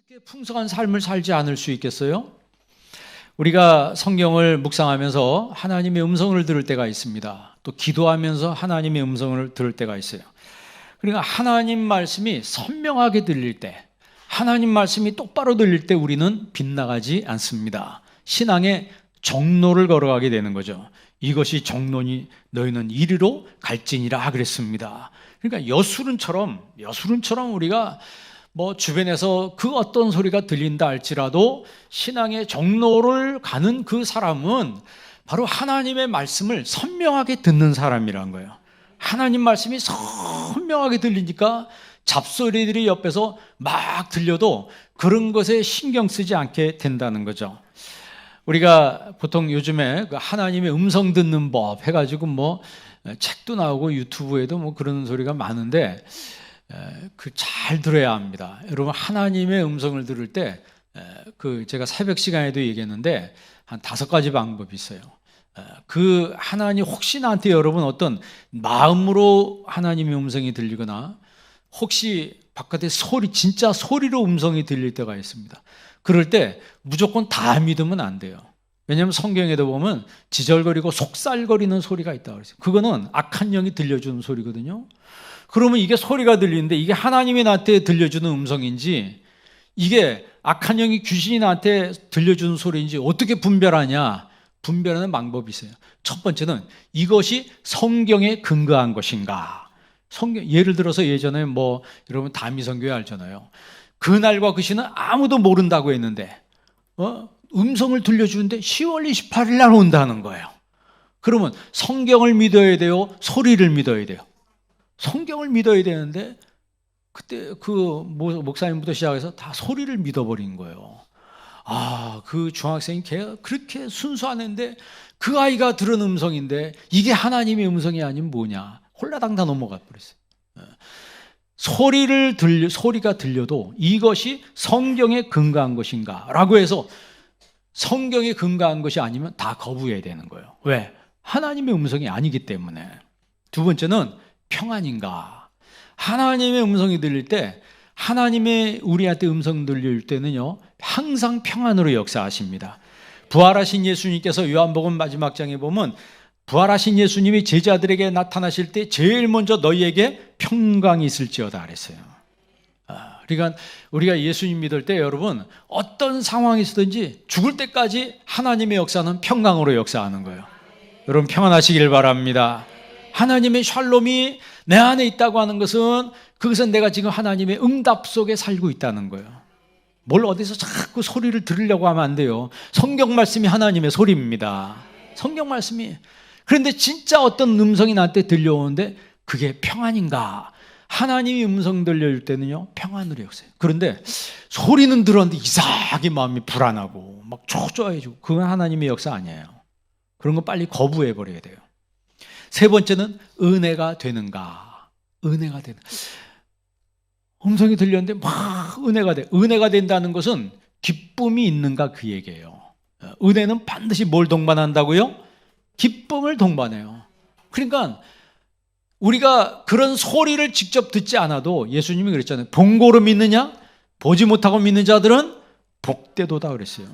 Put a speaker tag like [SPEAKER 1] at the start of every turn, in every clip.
[SPEAKER 1] 어떻게 풍성한 삶을 살지 않을 수 있겠어요? 우리가 성경을 묵상하면서 하나님의 음성을 들을 때가 있습니다. 또 기도하면서 하나님의 음성을 들을 때가 있어요. 그러니까 하나님 말씀이 선명하게 들릴 때, 하나님 말씀이 똑바로 들릴 때 우리는 빗나가지 않습니다. 신앙의 정로를 걸어가게 되는 거죠. 이것이 정로니 너희는 이리로 갈지니라 그랬습니다. 그러니까 여수run처럼 우리가 주변에서 그 어떤 소리가 들린다 할지라도 신앙의 정로를 가는 그 사람은 바로 하나님의 말씀을 선명하게 듣는 사람이란 거예요. 하나님 말씀이 선명하게 들리니까 잡소리들이 옆에서 막 들려도 그런 것에 신경 쓰지 않게 된다는 거죠. 우리가 보통 요즘에 하나님의 음성 듣는 법 해가지고 책도 나오고 유튜브에도 그런 소리가 많은데 잘 들어야 합니다. 여러분, 하나님의 음성을 들을 때 제가 새벽 시간에도 얘기했는데 한 5가지 방법이 있어요. 하나님, 혹시 나한테 여러분 어떤 마음으로 하나님의 음성이 들리거나 혹시 바깥에 진짜 소리로 음성이 들릴 때가 있습니다. 그럴 때 무조건 다 믿으면 안 돼요. 왜냐하면 성경에도 보면 지절거리고 속살거리는 소리가 있다고 그랬어요. 그거는 악한 영이 들려주는 소리거든요. 그러면 이게 소리가 들리는데 이게 하나님이 나한테 들려주는 음성인지 이게 악한 영이 귀신이 나한테 들려주는 소리인지 어떻게 분별하냐? 분별하는 방법이 있어요. 첫 번째는 이것이 성경에 근거한 것인가? 예를 들어서 예전에 여러분 다미성교회 알잖아요. 그날과 그 시는 아무도 모른다고 했는데 음성을 들려주는데 10월 28일 날 온다는 거예요. 그러면 성경을 믿어야 돼요? 소리를 믿어야 돼요? 성경을 믿어야 되는데 그때 목사님부터 시작해서 다 소리를 믿어버린 거예요. 그 중학생이 걔가 그렇게 순수한 애인데 그 아이가 들은 음성인데 이게 하나님의 음성이 아니면 뭐냐? 홀라당 다 넘어가 버렸어요. 소리가 들려도 이것이 성경에 근거한 것인가? 라고 해서 성경에 근거한 것이 아니면 다 거부해야 되는 거예요. 왜? 하나님의 음성이 아니기 때문에. 두 번째는 평안인가? 하나님의 음성이 들릴 때, 하나님의 우리한테 음성 들릴 때는요, 항상 평안으로 역사하십니다. 부활하신 예수님께서 요한복음 마지막 장에 보면 부활하신 예수님이 제자들에게 나타나실 때 제일 먼저 너희에게 평강이 있을지어다 그랬어요. 그러니까 우리가 예수님 믿을 때 여러분 어떤 상황이 있든지 죽을 때까지 하나님의 역사는 평강으로 역사하는 거예요. 여러분 평안하시길 바랍니다. 하나님의 샬롬이 내 안에 있다고 하는 것은 그것은 내가 지금 하나님의 응답 속에 살고 있다는 거예요. 뭘 어디서 자꾸 소리를 들으려고 하면 안 돼요. 성경 말씀이 하나님의 소리입니다. 성경 말씀이. 그런데 진짜 어떤 음성이 나한테 들려오는데 그게 평안인가? 하나님이 음성 들려줄 때는요 평안으로 역사해요. 그런데 소리는 들었는데 이상하게 마음이 불안하고 막 초조해지고 그건 하나님의 역사 아니에요. 그런 거 빨리 거부해버려야 돼요. 세 번째는 은혜가 되는가? 은혜가 되는. 음성이 들렸는데 막 은혜가 돼. 은혜가 된다는 것은 기쁨이 있는가 그 얘기예요. 은혜는 반드시 뭘 동반한다고요? 기쁨을 동반해요. 그러니까 우리가 그런 소리를 직접 듣지 않아도 예수님이 그랬잖아요. 본고로 믿느냐? 보지 못하고 믿는 자들은 복되도다 그랬어요.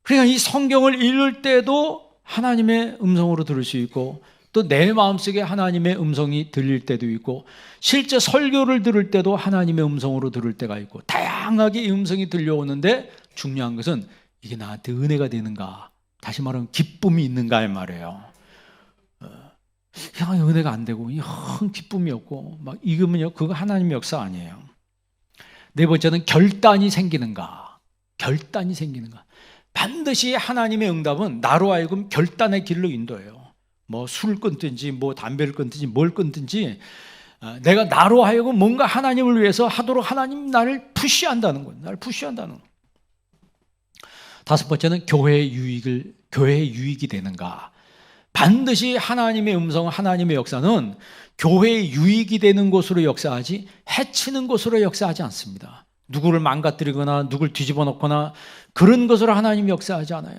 [SPEAKER 1] 그러니까 이 성경을 읽을 때도 하나님의 음성으로 들을 수 있고 또 내 마음속에 하나님의 음성이 들릴 때도 있고 실제 설교를 들을 때도 하나님의 음성으로 들을 때가 있고 다양하게 이 음성이 들려오는데 중요한 것은 이게 나한테 은혜가 되는가? 다시 말하면 기쁨이 있는가 이 말이에요. 은혜가 안 되고 기쁨이 없고 막 이거면요 그거 하나님의 역사 아니에요. 네 번째는 결단이 생기는가? 결단이 생기는가? 반드시 하나님의 응답은 나로 하여금 결단의 길로 인도해요. 술을 끊든지 담배를 끊든지 뭘 끊든지 내가 나로 하여금 뭔가 하나님을 위해서 하도록 하나님 나를 푸시한다는 거예요. 나를 푸시한다는 거예요. 다섯 번째는 교회의 유익이 되는가? 반드시 하나님의 음성, 하나님의 역사는 교회의 유익이 되는 곳으로 역사하지 해치는 곳으로 역사하지 않습니다. 누구를 망가뜨리거나 누구를 뒤집어 놓거나 그런 것으로 하나님이 역사하지 않아요.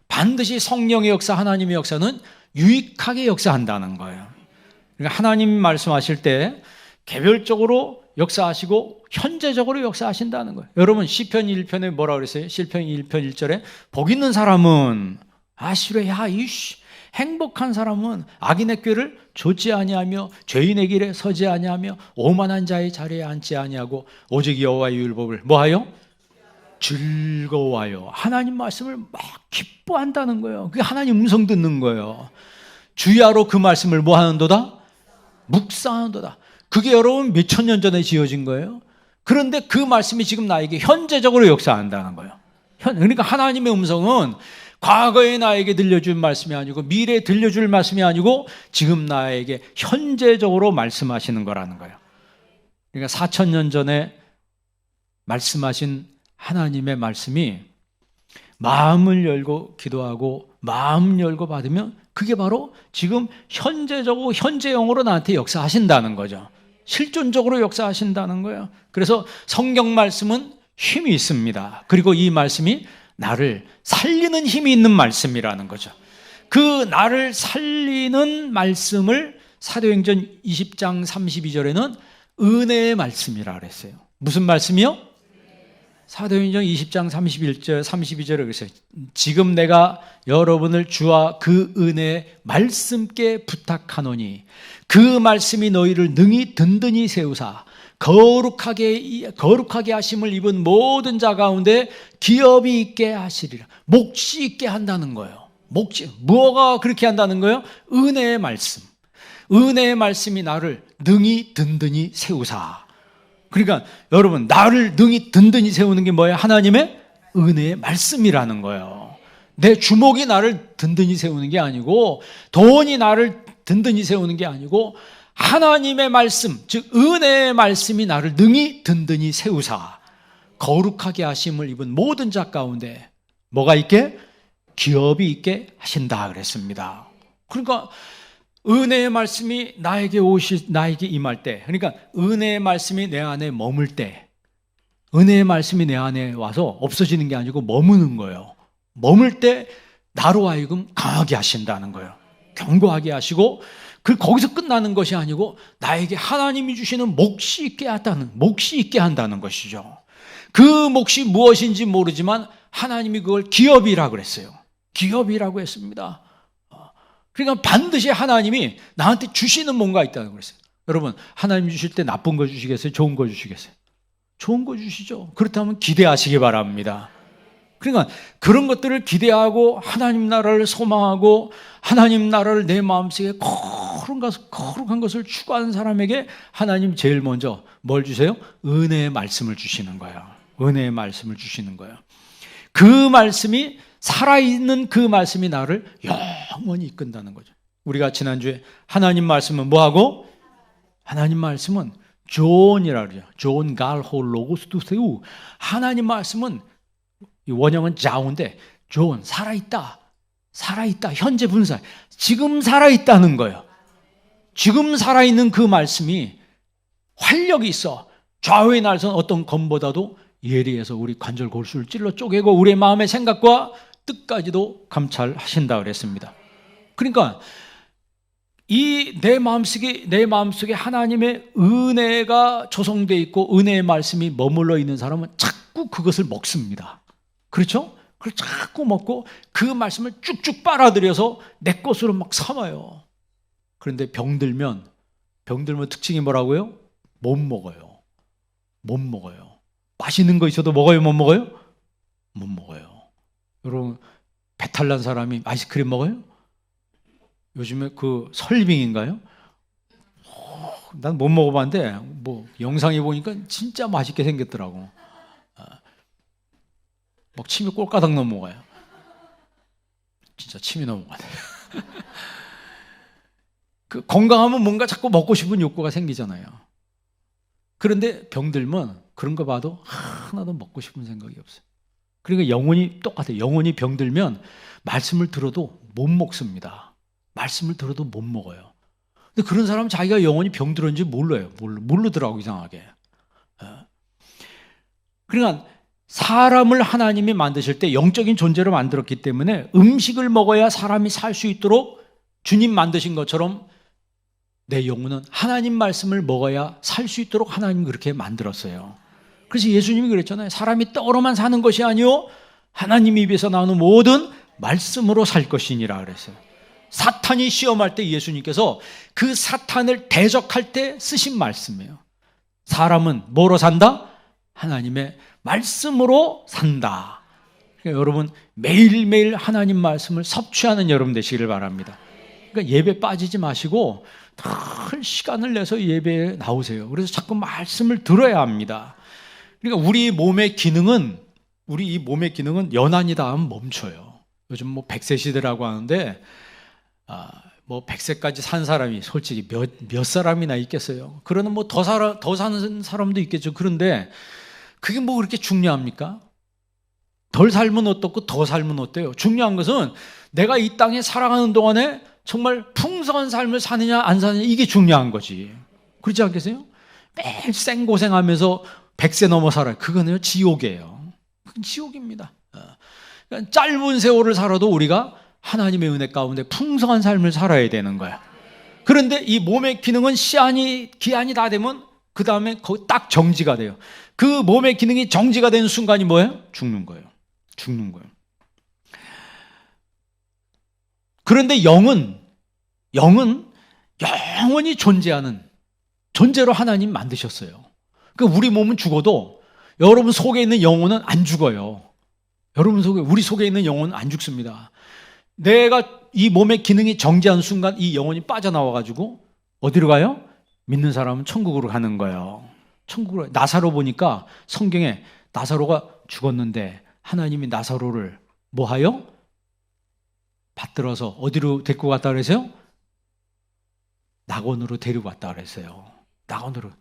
[SPEAKER 1] 반드시 성령의 역사, 하나님의 역사는 유익하게 역사한다는 거예요. 그러니까 하나님 말씀하실 때 개별적으로 역사하시고 현재적으로 역사하신다는 거예요. 여러분 시편 1편에 뭐라 그랬어요? 시편 1편 1절에 복 있는 사람은 아시레 야 이씨 행복한 사람은 악인의 꾀를 좇지 아니하며 죄인의 길에 서지 아니하며 오만한 자의 자리에 앉지 아니하고 오직 여호와의 율법을 뭐하여? 즐거워하여. 하나님 말씀을 막 기뻐한다는 거예요. 그게 하나님 음성 듣는 거예요. 주야로 그 말씀을 뭐하는도다? 묵상하는도다. 그게 여러분 몇천 년 전에 지어진 거예요. 그런데 그 말씀이 지금 나에게 현재적으로 역사한다는 거예요. 그러니까 하나님의 음성은 과거에 나에게 들려준 말씀이 아니고 미래에 들려줄 말씀이 아니고 지금 나에게 현재적으로 말씀하시는 거라는 거예요. 그러니까 4,000년 전에 말씀하신 하나님의 말씀이 마음을 열고 기도하고 마음 열고 받으면 그게 바로 지금 현재적으로 현재형으로 나한테 역사하신다는 거죠. 실존적으로 역사하신다는 거예요. 그래서 성경 말씀은 힘이 있습니다. 그리고 이 말씀이 나를 살리는 힘이 있는 말씀이라는 거죠. 그 나를 살리는 말씀을 사도행전 20장 32절에는 은혜의 말씀이라 그랬어요. 무슨 말씀이요? 사도행전 20장 31절 32절에 그랬어요. 지금 내가 여러분을 주와 그 은혜의 말씀께 부탁하노니 그 말씀이 너희를 능히 든든히 세우사 거룩하게 하심을 입은 모든 자 가운데 기업이 있게 하시리라. 몫이 있게 한다는 거예요. 몫이 뭐가 그렇게 한다는 거예요? 은혜의 말씀. 은혜의 말씀이 나를 능히 든든히 세우사. 그러니까 여러분 나를 능히 든든히 세우는 게 뭐예요? 하나님의 은혜의 말씀이라는 거예요. 내 주먹이 나를 든든히 세우는 게 아니고 돈이 나를 든든히 세우는 게 아니고 하나님의 말씀, 즉 은혜의 말씀이 나를 능히 든든히 세우사 거룩하게 하심을 입은 모든 자 가운데 뭐가 있게? 기업이 있게 하신다 그랬습니다. 그러니까 은혜의 말씀이 나에게 임할 때, 그러니까 은혜의 말씀이 내 안에 머물 때, 은혜의 말씀이 내 안에 와서 없어지는 게 아니고 머무는 거예요. 머물 때 나로 하여금 강하게 하신다는 거예요. 견고하게 하시고 거기서 끝나는 것이 아니고 나에게 하나님이 주시는 몫이 있게 한다는 것이죠. 그 몫이 무엇인지 모르지만 하나님이 그걸 기업이라고 그랬어요. 기업이라고 했습니다. 그러니까 반드시 하나님이 나한테 주시는 뭔가 있다는 그랬어요. 여러분 하나님 주실 때 나쁜 거 주시겠어요? 좋은 거 주시겠어요? 좋은 거 주시죠. 그렇다면 기대하시기 바랍니다. 그러니까 그런 것들을 기대하고 하나님 나라를 소망하고 하나님 나라를 내 마음속에 거룩한 것을 추구하는 사람에게 하나님 제일 먼저 뭘 주세요? 은혜의 말씀을 주시는 거예요. 은혜의 말씀을 주시는 거예요. 그 말씀이 살아있는 그 말씀이 나를 영원히 이끈다는 거죠. 우리가 지난주에 하나님 말씀은 뭐하고? 하나님 말씀은 존이라고 그러죠. 존 갈호 로고스 두세우. 하나님 말씀은 이 원형은 자우인데 존 살아있다. 현재 분사. 지금 살아있다는 거예요. 지금 살아있는 그 말씀이 활력이 있어. 좌우의 날선 어떤 검보다도 예리해서 우리 관절 골수를 찔러 쪼개고 우리의 마음의 생각과 뜻까지도 감찰하신다 그랬습니다. 그러니까 이 내 마음속에 하나님의 은혜가 조성되어 있고 은혜의 말씀이 머물러 있는 사람은 자꾸 그것을 먹습니다. 그렇죠? 그걸 자꾸 먹고 그 말씀을 쭉쭉 빨아들여서 내 것으로 막 삼아요. 그런데 병들면 특징이 뭐라고요? 못 먹어요. 맛있는 거 있어도 먹어요, 못 먹어요? 못 먹어요. 여러분 배탈 난 사람이 아이스크림 먹어요? 요즘에 그 설빙인가요? 난 못 먹어봤는데 뭐 영상에 보니까 진짜 맛있게 생겼더라고. 막 침이 꼴까닥 넘어가요. 진짜 침이 넘어가네. 그 건강하면 뭔가 자꾸 먹고 싶은 욕구가 생기잖아요. 그런데 병들면 그런 거 봐도 하나도 먹고 싶은 생각이 없어요. 그러니까 영혼이 똑같아요. 영혼이 병들면 말씀을 들어도 못 먹습니다. 말씀을 들어도 못 먹어요. 근데 그런 사람은 자기가 영혼이 병들었는지 몰라요. 모르더라고 이상하게. 그러니까 사람을 하나님이 만드실 때 영적인 존재로 만들었기 때문에 음식을 먹어야 사람이 살 수 있도록 주님 만드신 것처럼 내 영혼은 하나님 말씀을 먹어야 살 수 있도록 하나님 그렇게 만들었어요. 그래서 예수님이 그랬잖아요. 사람이 떡으로만 사는 것이 아니요 하나님 입에서 나오는 모든 말씀으로 살 것이니라 그랬어요. 사탄이 시험할 때 예수님께서 그 사탄을 대적할 때 쓰신 말씀이에요. 사람은 뭐로 산다? 하나님의 말씀으로 산다. 그러니까 여러분 매일매일 하나님 말씀을 섭취하는 여러분 되시기를 바랍니다. 그러니까 예배 빠지지 마시고 늘 시간을 내서 예배에 나오세요. 그래서 자꾸 말씀을 들어야 합니다. 그러니까 우리 몸의 기능은 연한이다 하면 멈춰요. 요즘 뭐 100세 시대라고 하는데 뭐 100세까지 산 사람이 솔직히 몇 사람이나 있겠어요. 그러는 뭐 더 사는 사람도 있겠죠. 그런데 그게 뭐 그렇게 중요합니까? 덜 살면 어떻고 더 살면 어때요? 중요한 것은 내가 이 땅에 살아가는 동안에 정말 풍성한 삶을 사느냐 안 사느냐 이게 중요한 거지. 그렇지 않겠어요? 매일 생고생하면서 100세 넘어 살아요. 그거는 지옥이에요. 그건 지옥입니다. 그러니까 짧은 세월을 살아도 우리가 하나님의 은혜 가운데 풍성한 삶을 살아야 되는 거야. 그런데 이 몸의 기능은 기한이 다 되면 그 다음에 거기 딱 정지가 돼요. 그 몸의 기능이 정지가 되는 순간이 뭐예요? 죽는 거예요. 그런데 영은 영원히 존재하는 존재로 하나님 만드셨어요. 그러니까 우리 몸은 죽어도 여러분 속에 있는 영혼은 안 죽어요. 우리 속에 있는 영혼은 안 죽습니다. 내가 이 몸의 기능이 정지한 순간 이 영혼이 빠져나와가지고 어디로 가요? 믿는 사람은 천국으로 가는 거예요. 천국으로. 나사로 보니까 성경에 나사로가 죽었는데 하나님이 나사로를 뭐하여? 받들어서 어디로 데리고 갔다 그랬어요? 낙원으로 데리고 갔다 그랬어요. 낙원으로.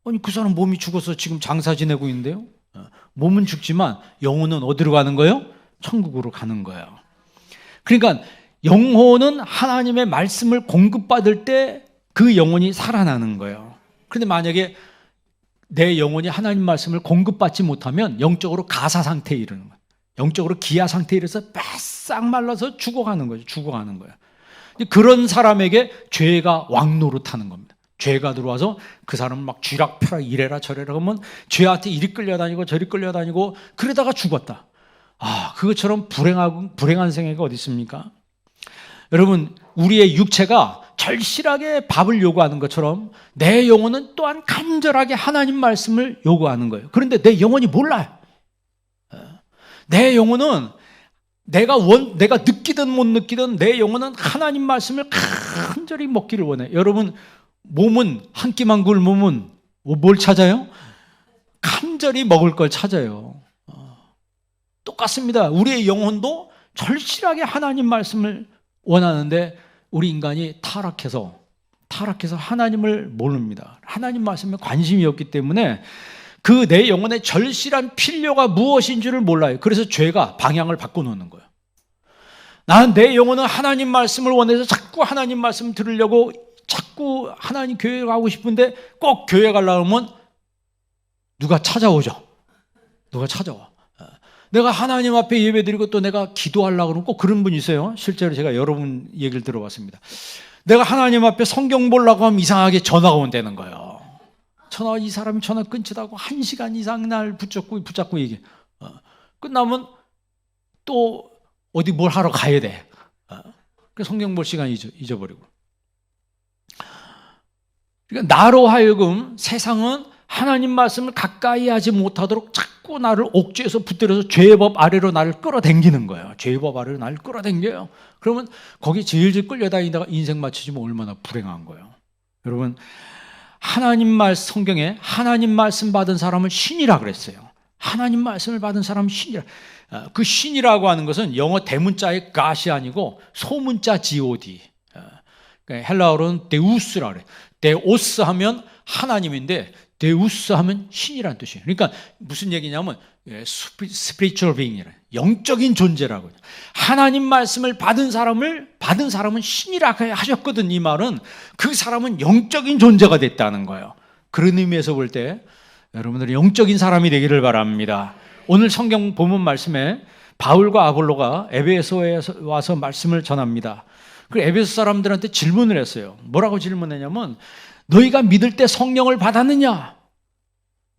[SPEAKER 1] 아니 그 사람 몸이 죽어서 지금 장사 지내고 있는데요. 몸은 죽지만 영혼은 어디로 가는 거예요? 천국으로 가는 거예요. 그러니까 영혼은 하나님의 말씀을 공급받을 때 그 영혼이 살아나는 거예요. 그런데 만약에 내 영혼이 하나님 말씀을 공급받지 못하면 영적으로 가사 상태에 이르는 거예요. 영적으로 기아 상태에 이르러서 바싹 말라서 죽어가는 거예요. 그런 사람에게 죄가 왕노릇하는 겁니다. 죄가 들어와서 그 사람은 막 쥐락펴락 이래라 저래라 하면 죄한테 이리 끌려다니고 저리 끌려다니고 그러다가 죽었다. 그것처럼 불행한 생애가 어디 있습니까? 여러분 우리의 육체가 절실하게 밥을 요구하는 것처럼 내 영혼은 또한 간절하게 하나님 말씀을 요구하는 거예요. 그런데 내 영혼이 몰라요. 내 영혼은 내가 느끼든 못 느끼든 내 영혼은 하나님 말씀을 간절히 먹기를 원해요. 여러분 몸은 한 끼만 굶으면 뭘 찾아요? 간절히 먹을 걸 찾아요. 똑같습니다. 우리의 영혼도 절실하게 하나님 말씀을 원하는데 우리 인간이 타락해서 하나님을 모릅니다. 하나님 말씀에 관심이 없기 때문에 그 내 영혼의 절실한 필요가 무엇인 줄을 몰라요. 그래서 죄가 방향을 바꿔놓는 거예요. 나는 내 영혼은 하나님 말씀을 원해서 자꾸 하나님 말씀 들으려고 자꾸 하나님 교회 가고 싶은데 꼭 교회 가려고 하면 누가 찾아오죠. 내가 하나님 앞에 예배드리고 또 내가 기도하려고 그러면 꼭 그런 분이 있어요. 실제로 제가 여러분 얘기를 들어봤습니다. 내가 하나님 앞에 성경 보려고 하면 이상하게 전화가 온다는 거예요. 이 사람이 전화 끊지도 1시간 이상 날 붙잡고 얘기해. 끝나면 또 어디 뭘 하러 가야 돼. 그 성경 볼 시간 잊어버리고. 그러니까 나로 하여금 세상은 하나님 말씀을 가까이 하지 못하도록 자꾸 나를 옥죄해서 붙들어서 죄의 법 아래로 나를 끌어당기는 거예요. 죄의 법 아래로 나를 끌어당겨요. 그러면 거기 질질 끌려다니다가 인생 맞추시면 얼마나 불행한 거예요. 여러분 성경에 하나님 말씀 받은 사람을 신이라 그랬어요. 하나님 말씀을 받은 사람은 신이라. 그 신이라고 하는 것은 영어 대문자의 God이 아니고 소문자 God. 헬라어로는 데우스라 그래. 데오스 하면 하나님인데 데우스 하면 신이라는 뜻이에요. 그러니까 무슨 얘기냐면 spiritual being이라 영적인 존재라고요. 하나님 말씀을 받은 사람은 신이라고 하셨거든. 이 말은 그 사람은 영적인 존재가 됐다는 거예요. 그런 의미에서 볼 때 여러분들이 영적인 사람이 되기를 바랍니다. 오늘 성경 본문 말씀에 바울과 아볼로가 에베소에 와서 말씀을 전합니다. 그 에베소 사람들한테 질문을 했어요. 뭐라고 질문했냐면 너희가 믿을 때 성령을 받았느냐?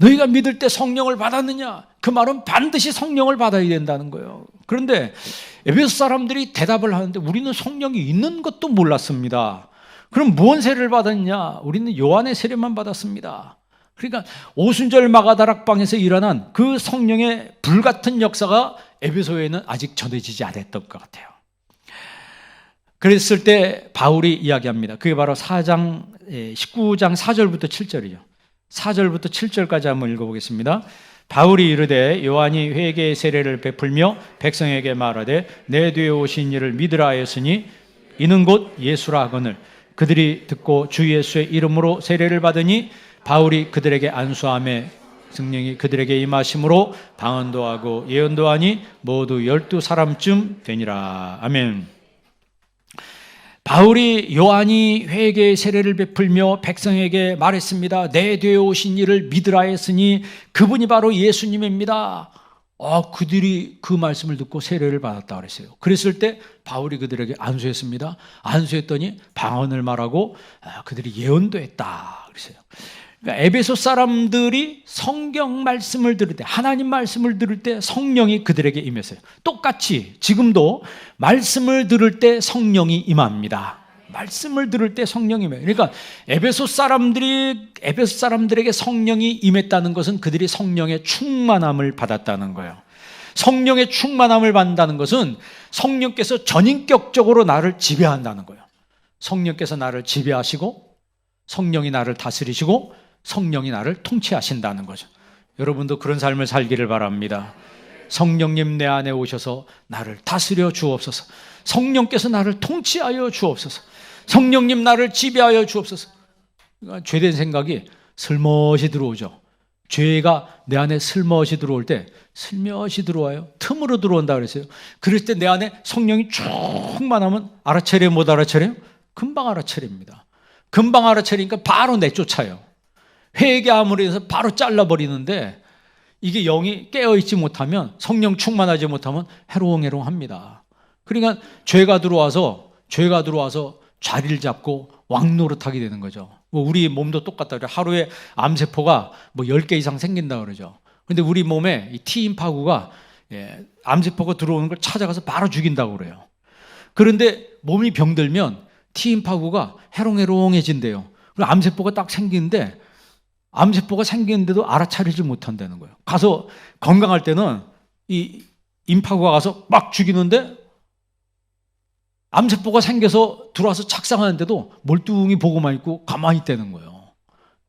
[SPEAKER 1] 너희가 믿을 때 성령을 받았느냐? 그 말은 반드시 성령을 받아야 된다는 거예요. 그런데 에베소 사람들이 대답을 하는데 우리는 성령이 있는 것도 몰랐습니다. 그럼 무슨 세례를 받았냐? 우리는 요한의 세례만 받았습니다. 그러니까 오순절 마가다락방에서 일어난 그 성령의 불같은 역사가 에베소에는 아직 전해지지 않았던 것 같아요. 그랬을 때 바울이 이야기합니다. 그게 바로 19장 4절부터 7절이죠. 4절부터 7절까지 한번 읽어보겠습니다. 바울이 이르되 요한이 회개의 세례를 베풀며 백성에게 말하되 내 뒤에 오신 이를 믿으라 하였으니 이는 곧 예수라 하거늘 그들이 듣고 주 예수의 이름으로 세례를 받으니 바울이 그들에게 안수하며 성령이 그들에게 임하심으로 방언도 하고 예언도 하니 모두 12사람쯤 되니라. 아멘. 바울이 요한이 회개의 세례를 베풀며 백성에게 말했습니다. 내 뒤에 오신 이를 믿으라 했으니 그분이 바로 예수님입니다. 그들이 그 말씀을 듣고 세례를 받았다 그랬어요. 그랬을 때 바울이 그들에게 안수했습니다. 안수했더니 방언을 말하고 그들이 예언도 했다 그랬어요. 그러니까 에베소 사람들이 성경 말씀을 들을 때, 하나님 말씀을 들을 때 성령이 그들에게 임했어요. 똑같이 지금도 말씀을 들을 때 성령이 임합니다. 말씀을 들을 때 성령이 임해요. 그러니까 에베소 사람들에게 성령이 임했다는 것은 그들이 성령의 충만함을 받았다는 거예요. 성령의 충만함을 받는다는 것은 성령께서 전인격적으로 나를 지배한다는 거예요. 성령께서 나를 지배하시고 성령이 나를 다스리시고 성령이 나를 통치하신다는 거죠. 여러분도 그런 삶을 살기를 바랍니다. 성령님 내 안에 오셔서 나를 다스려 주옵소서. 성령께서 나를 통치하여 주옵소서. 성령님 나를 지배하여 주옵소서. 그러니까 죄된 생각이 슬며시 들어오죠. 죄가 내 안에 슬며시 들어올 때 슬며시 들어와요. 틈으로 들어온다 그랬어요. 그럴 때 내 안에 성령이 충만하면 알아차려요? 못 알아차려요? 금방 알아차립니다. 금방 알아차리니까 바로 내쫓아요. 회개함으로 해서 바로 잘라버리는데 이게 영이 깨어있지 못하면 성령 충만하지 못하면 해롱해롱합니다. 그러니까 죄가 들어와서 자리를 잡고 왕노릇하게 되는 거죠. 우리 몸도 똑같다 그래요. 하루에 암세포가 10개 이상 생긴다 그러죠. 근데 우리 몸에 이 T인파구가 암세포가 들어오는 걸 찾아가서 바로 죽인다고 그래요. 그런데 몸이 병들면 T인파구가 해롱해롱해진대요. 그리고 암세포가 딱 생기는데 암세포가 생기는데도 알아차리지 못한다는 거예요. 가서 건강할 때는 이 임파구가 가서 막 죽이는데 암세포가 생겨서 들어와서 착상하는데도 몰뚱히 보고만 있고 가만히 있다는 거예요.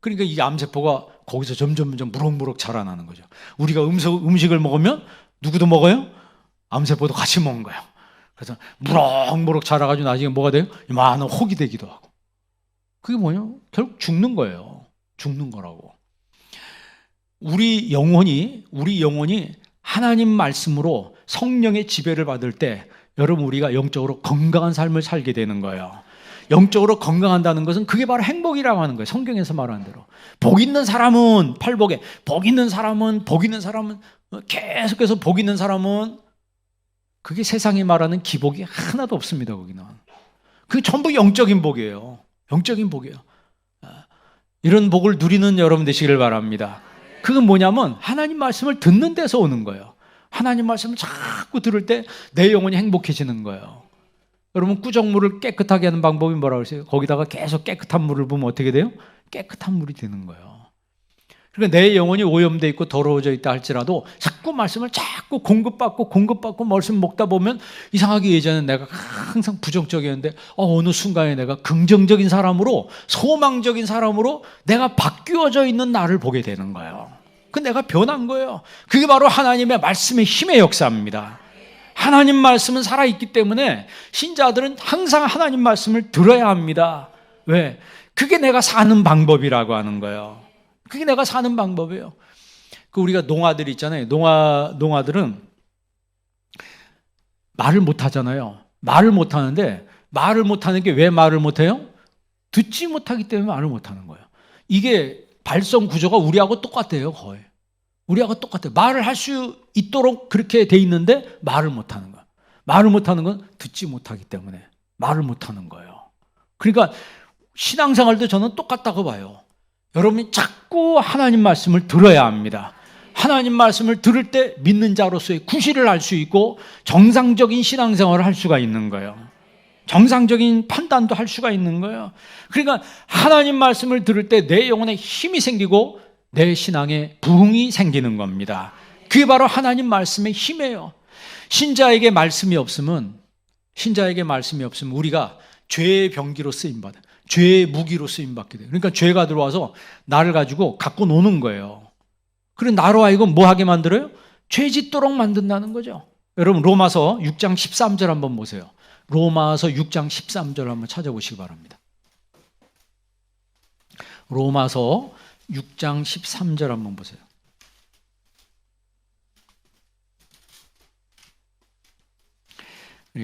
[SPEAKER 1] 그러니까 이 암세포가 거기서 점점 무럭무럭 자라나는 거죠. 우리가 음식을 먹으면 누구도 먹어요? 암세포도 같이 먹는 거예요. 그래서 무럭무럭 자라가지고 나중에 뭐가 돼요? 이만한 혹이 되기도 하고. 그게 뭐냐? 결국 죽는 거예요. 죽는 거라고. 우리 영혼이 하나님 말씀으로 성령의 지배를 받을 때 여러분 우리가 영적으로 건강한 삶을 살게 되는 거예요. 영적으로 건강한다는 것은 그게 바로 행복이라고 하는 거예요. 성경에서 말하는 대로. 복 있는 사람은 팔복에, 복 있는 사람은 계속해서 복 있는 사람은 그게 세상이 말하는 기복이 하나도 없습니다. 거기는. 그게 전부 영적인 복이에요. 영적인 복이에요. 이런 복을 누리는 여러분 되시기를 바랍니다. 그건 뭐냐면 하나님 말씀을 듣는 데서 오는 거예요. 하나님 말씀을 자꾸 들을 때 내 영혼이 행복해지는 거예요. 여러분 꾸정물을 깨끗하게 하는 방법이 뭐라고 그러세요? 거기다가 계속 깨끗한 물을 부으면 어떻게 돼요? 깨끗한 물이 되는 거예요. 그러니까 내 영혼이 오염되어 있고 더러워져 있다 할지라도 자꾸 말씀을 자꾸 공급받고 말씀 먹다 보면 이상하게 예전에 내가 항상 부정적이었는데 어느 순간에 내가 긍정적인 사람으로 소망적인 사람으로 내가 바뀌어져 있는 나를 보게 되는 거예요. 그 내가 변한 거예요. 그게 바로 하나님의 말씀의 힘의 역사입니다. 하나님 말씀은 살아있기 때문에 신자들은 항상 하나님 말씀을 들어야 합니다. 왜? 그게 내가 사는 방법이라고 하는 거예요. 그게 내가 사는 방법이에요. 우리가 농아들 있잖아요. 농아들은 말을 못 하잖아요. 말을 못 하는데 말을 못 하는 게 왜 말을 못 해요? 듣지 못하기 때문에 말을 못 하는 거예요. 이게 발성 구조가 우리하고 똑같아요, 거의. 우리하고 똑같아요. 말을 할 수 있도록 그렇게 돼 있는데 말을 못 하는 거예요. 말을 못 하는 건 듣지 못하기 때문에 말을 못 하는 거예요. 그러니까 신앙생활도 저는 똑같다고 봐요. 여러분이 자꾸 하나님 말씀을 들어야 합니다. 하나님 말씀을 들을 때 믿는 자로서의 구실을 할 수 있고 정상적인 신앙생활을 할 수가 있는 거예요. 정상적인 판단도 할 수가 있는 거예요. 그러니까 하나님 말씀을 들을 때 내 영혼에 힘이 생기고 내 신앙에 부흥이 생기는 겁니다. 그게 바로 하나님 말씀의 힘이에요. 신자에게 말씀이 없으면 우리가 죄의 병기로 쓰임받아, 죄의 무기로 쓰임받게 돼요. 그러니까 죄가 들어와서 나를 가지고 갖고 노는 거예요. 그래 나로 하여금 뭐 하게 만들어요? 죄 짓도록 만든다는 거죠. 여러분 로마서 6장 13절 한번 보세요. 로마서 6장 13절 한번 찾아보시기 바랍니다. 로마서 6장 13절 한번 보세요.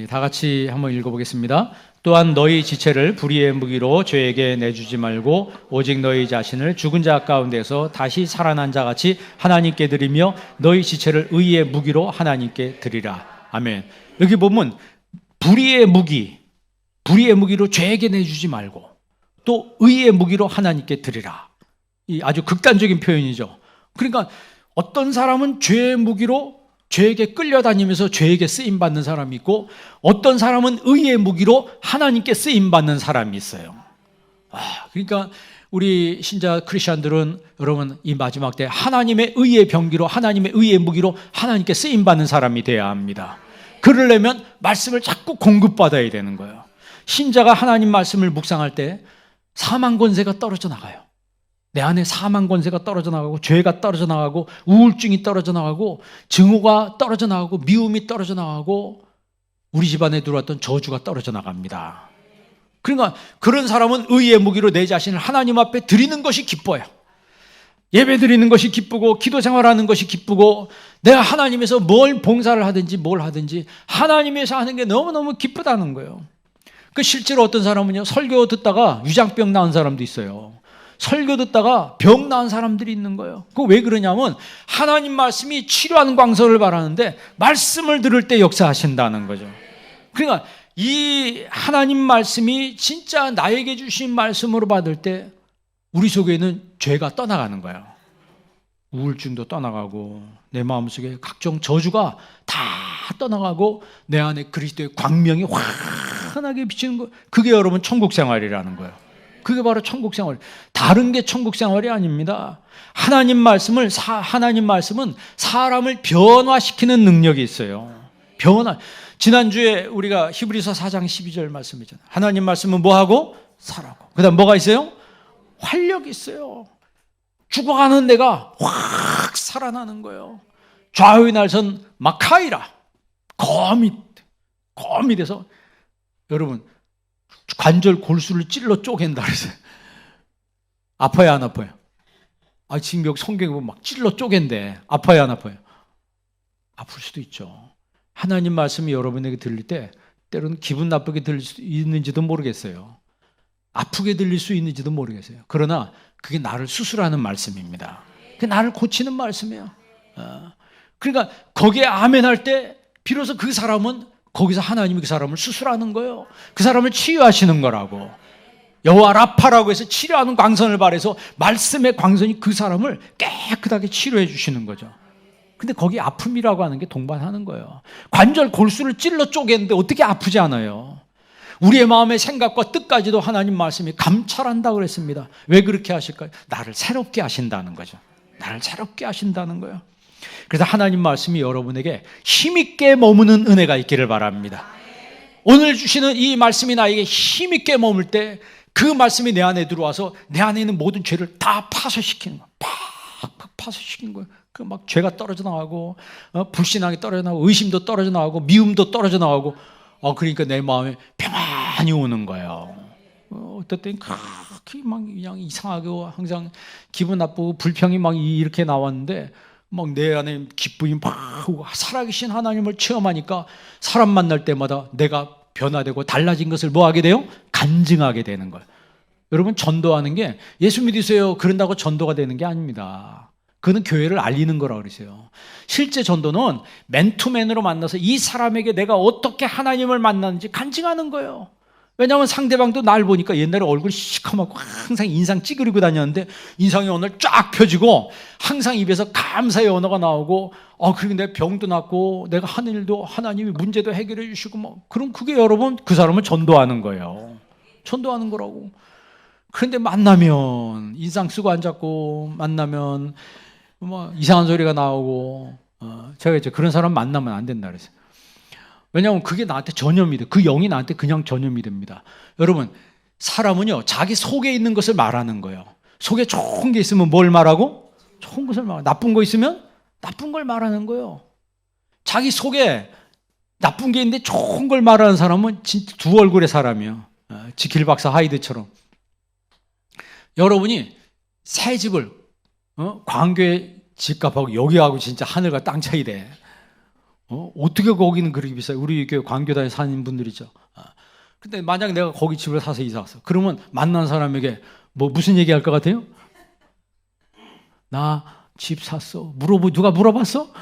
[SPEAKER 1] 다 같이 한번 읽어보겠습니다. 또한 너희 지체를 불의의 무기로 죄에게 내주지 말고 오직 너희 자신을 죽은 자 가운데서 다시 살아난 자 같이 하나님께 드리며 너희 지체를 의의 무기로 하나님께 드리라. 아멘. 여기 보면 불의의 무기로 죄에게 내주지 말고 또 의의 무기로 하나님께 드리라. 이 아주 극단적인 표현이죠. 그러니까 어떤 사람은 죄의 무기로 죄에게 끌려다니면서 죄에게 쓰임받는 사람이 있고 어떤 사람은 의의 무기로 하나님께 쓰임받는 사람이 있어요. 그러니까 우리 신자 크리스천들은 여러분 이 마지막 때 하나님의 의의 병기로 하나님의 의의 무기로 하나님께 쓰임받는 사람이 돼야 합니다. 그러려면 말씀을 자꾸 공급받아야 되는 거예요. 신자가 하나님 말씀을 묵상할 때 사망 권세가 떨어져 나가요. 내 안에 사망 권세가 떨어져 나가고 죄가 떨어져 나가고 우울증이 떨어져 나가고 증오가 떨어져 나가고 미움이 떨어져 나가고 우리 집안에 들어왔던 저주가 떨어져 나갑니다. 그러니까 그런 사람은 의의 무기로 내 자신을 하나님 앞에 드리는 것이 기뻐요. 예배 드리는 것이 기쁘고 기도 생활하는 것이 기쁘고 내가 하나님에서 뭘 봉사를 하든지 뭘 하든지 하나님에서 하는 게 너무너무 기쁘다는 거예요. 그 실제로 어떤 사람은요 설교 듣다가 위장병 나은 사람도 있어요. 설교 듣다가 병 나은 사람들이 있는 거예요. 그거 왜 그러냐면 하나님 말씀이 치료하는 광선을 바라는데 말씀을 들을 때 역사하신다는 거죠. 그러니까 이 하나님 말씀이 진짜 나에게 주신 말씀으로 받을 때 우리 속에는 죄가 떠나가는 거예요. 우울증도 떠나가고 내 마음속에 각종 저주가 다 떠나가고 내 안에 그리스도의 광명이 환하게 비치는 거, 그게 여러분 천국 생활이라는 거예요. 그게 바로 천국 생활. 다른 게 천국 생활이 아닙니다. 하나님 말씀은 사람을 변화시키는 능력이 있어요. 지난주에 우리가 히브리서 4장 12절 말씀이잖아요. 하나님 말씀은 뭐하고? 살아고. 그 다음 뭐가 있어요? 활력이 있어요. 죽어가는 내가 확 살아나는 거예요. 좌우의 날선 마카이라. 검이 돼서 여러분 관절 골수를 찔러 쪼갠다 그랬어요. 아파요, 안 아파요? 지금 여기 성경에 보면 막 찔러 쪼갠데 아파요, 안 아파요? 아플 수도 있죠. 하나님 말씀이 여러분에게 들릴 때 때로는 기분 나쁘게 들릴 수 있는지도 모르겠어요. 아프게 들릴 수 있는지도 모르겠어요. 그러나 그게 나를 수술하는 말씀입니다. 그게 나를 고치는 말씀이에요. 그러니까 거기에 아멘 할 때 비로소 그 사람은 거기서 하나님이 그 사람을 수술하는 거예요. 그 사람을 치유하시는 거라고. 여호와 라파라고 해서 치료하는 광선을 발해서 말씀의 광선이 그 사람을 깨끗하게 치료해 주시는 거죠. 근데 거기 아픔이라고 하는 게 동반하는 거예요. 관절 골수를 찔러 쪼개는데 어떻게 아프지 않아요? 우리의 마음의 생각과 뜻까지도 하나님 말씀이 감찰한다고 그랬습니다. 왜 그렇게 하실까요? 나를 새롭게 하신다는 거죠. 나를 새롭게 하신다는 거예요. 그래서 하나님 말씀이 여러분에게 힘있게 머무는 은혜가 있기를 바랍니다. 오늘 주시는 이 말씀이 나에게 힘있게 머물 때 그 말씀이 내 안에 들어와서 내 안에 있는 모든 죄를 다 파쇄시키는 거예요. 팍팍 파쇄시키는 거예요. 그 막 죄가 떨어져 나가고 불신앙이 떨어져 나가고 의심도 떨어져 나가고 미움도 떨어져 나가고 그러니까 내 마음에 평안이 오는 거예요. 어떨 땐 그렇게 막 그냥 이상하게 항상 기분 나쁘고 불평이 막 이렇게 나왔는데 막 내 안에 기쁨이 막 살아계신 하나님을 체험하니까 사람 만날 때마다 내가 변화되고 달라진 것을 뭐 하게 돼요? 간증하게 되는 거예요. 여러분 전도하는 게 예수 믿으세요 그런다고 전도가 되는 게 아닙니다. 그는 교회를 알리는 거라고 그러세요. 실제 전도는 맨투맨으로 만나서 이 사람에게 내가 어떻게 하나님을 만났는지 간증하는 거예요. 왜냐하면 상대방도 날 보니까 옛날에 얼굴이 시커멓고 항상 인상 찌그리고 다녔는데 인상이 오늘 쫙 펴지고 항상 입에서 감사의 언어가 나오고 그리고 내 병도 낫고 내가 하는 일도 하나님이 문제도 해결해 주시고 뭐 그럼 그게 여러분 그 사람을 전도하는 거예요. 전도하는 거라고. 그런데 만나면 인상 쓰고 앉았고 만나면 뭐 이상한 소리가 나오고 제가 이제 그런 사람 만나면 안 된다 그랬어요. 왜냐하면 그게 나한테 전염이 돼. 그 영이 나한테 그냥 전염이 됩니다. 여러분, 사람은요, 자기 속에 있는 것을 말하는 거예요. 속에 좋은 게 있으면 뭘 말하고? 좋은 것을 말하고. 나쁜 거 있으면 나쁜 걸 말하는 거예요. 자기 속에 나쁜 게 있는데 좋은 걸 말하는 사람은 진짜 두 얼굴의 사람이에요. 지킬 박사 하이드처럼. 여러분이 새 집을, 광교의 집값하고 여기하고 진짜 하늘과 땅 차이 돼. 어떻게 거기는 그렇게 비싸요? 우리 교회 광교단에 사는 분들이죠. 근데 만약 내가 거기 집을 사서 이사 왔어. 그러면 만난 사람에게 무슨 얘기 할 것 같아요? 나 집 샀어. 누가 물어봤어?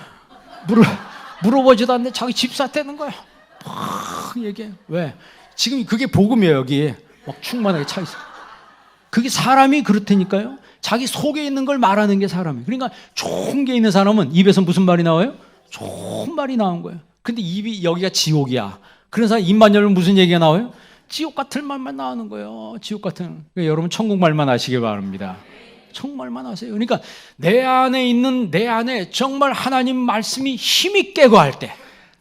[SPEAKER 1] 물어보지도 않는데 자기 집 샀다는 거야. 막 얘기해. 왜? 지금 그게 복음이에요, 여기. 막 충만하게 차 있어. 그게 사람이 그렇다니까요. 자기 속에 있는 걸 말하는 게 사람이에요. 그러니까 좋은 게 있는 사람은 입에서 무슨 말이 나와요? 좋은 말이 나온 거예요. 근데 입이 여기가 지옥이야. 그런 사람 입만 열면 무슨 얘기가 나와요? 지옥 같은 말만 나오는 거예요. 지옥 같은. 그러니까 여러분 천국 말만 하시길 바랍니다. 천국 말만 하세요. 그러니까 내 안에 정말 하나님 말씀이 힘있게 거할 때,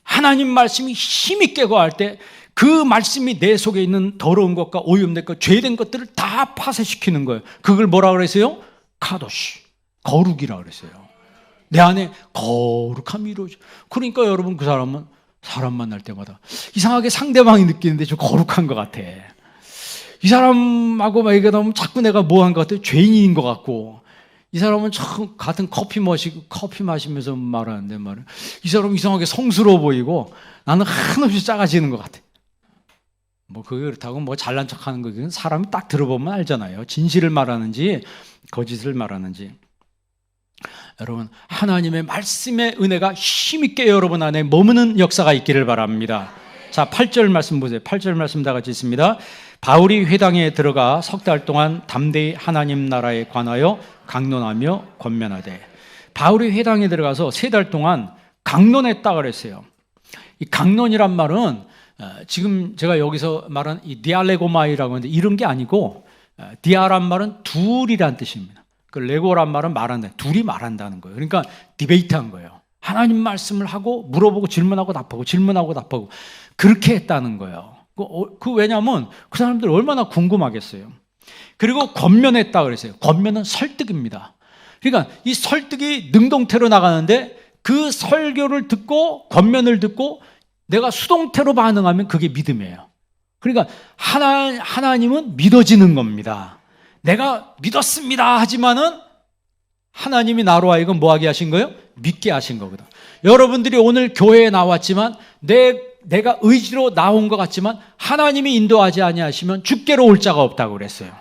[SPEAKER 1] 하나님 말씀이 힘있게 거할 때 그 말씀이 내 속에 있는 더러운 것과 오염된 것, 죄된 것들을 다 파쇄시키는 거예요. 그걸 뭐라 그랬어요? 카도시, 거룩이라 그랬어요. 내 안에 거룩함이 이루어져. 그러니까 여러분 그 사람은 사람 만날 때마다 이상하게 상대방이 느끼는데 좀 거룩한 것 같아. 이 사람하고 막 얘기하다 보면 자꾸 내가 뭐 한 것 같아? 죄인인 것 같고. 이 사람은 참 같은 커피 마시면서 말하는데 말이야. 이 사람은 이상하게 성스러워 보이고 나는 한없이 작아지는 것 같아. 그게 그렇다고 잘난 척 하는 거는 사람이 딱 들어보면 알잖아요. 진실을 말하는지 거짓을 말하는지. 여러분, 하나님의 말씀의 은혜가 힘있게 여러분 안에 머무는 역사가 있기를 바랍니다. 자, 8절 말씀 보세요. 8절 말씀 다 같이 있습니다. 바울이 회당에 들어가 석 달 동안 담대히 하나님 나라에 관하여 강론하며 권면하되. 바울이 회당에 들어가서 3달 동안 강론했다 그랬어요. 이 강론이란 말은 지금 제가 여기서 말한 이 디알레고마이라고 하는데 이런 게 아니고, 디아란 말은 둘이란 뜻입니다. 그 레고란 말은 말한다. 둘이 말한다는 거예요. 그러니까 디베이트한 거예요. 하나님 말씀을 하고 물어보고 질문하고 답하고 질문하고 답하고 그렇게 했다는 거예요. 왜냐하면 그 사람들 얼마나 궁금하겠어요. 그리고 권면했다 그랬어요. 권면은 설득입니다. 그러니까 이 설득이 능동태로 나가는데 그 설교를 듣고 권면을 듣고 내가 수동태로 반응하면 그게 믿음이에요. 그러니까 하나님은 믿어지는 겁니다. 내가 믿었습니다 하지만은 하나님이 나로 하여금 뭐하게 하신 거예요? 믿게 하신 거거든. 여러분들이 오늘 교회에 나왔지만 내가 의지로 나온 것 같지만 하나님이 인도하지 아니하시면 주께로 올 자가 없다고 그랬어요.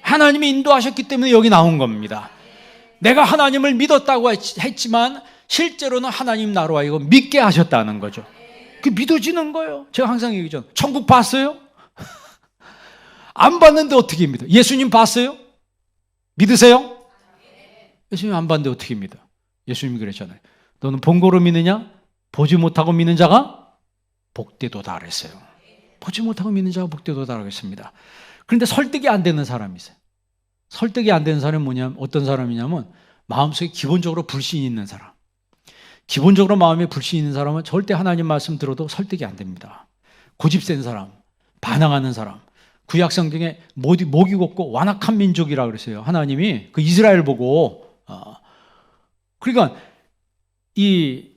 [SPEAKER 1] 하나님이 인도하셨기 때문에 여기 나온 겁니다. 내가 하나님을 믿었다고 했지만 실제로는 하나님 나로 하여금 믿게 하셨다는 거죠. 그게 믿어지는 거예요. 제가 항상 얘기하죠. 천국 봤어요? 안 봤는데 어떻게 믿어? 예수님 봤어요? 믿으세요? 예수님 안 봤는데 어떻게 믿어? 예수님이 그랬잖아요. 너는 본 거로 믿느냐? 보지 못하고 믿는 자가 복되도다 그랬어요. 보지 못하고 믿는 자가 복되도다 그랬습니다. 그런데 설득이 안 되는 사람이 있어요. 설득이 안 되는 사람이 어떤 사람이냐면 마음속에 기본적으로 불신이 있는 사람. 기본적으로 마음에 불신이 있는 사람은 절대 하나님 말씀 들어도 설득이 안 됩니다. 고집센 사람, 반항하는 사람. 구약 성경에 목이 곱고 완악한 민족이라 그랬어요. 하나님이 그 이스라엘 보고. 그러니까 이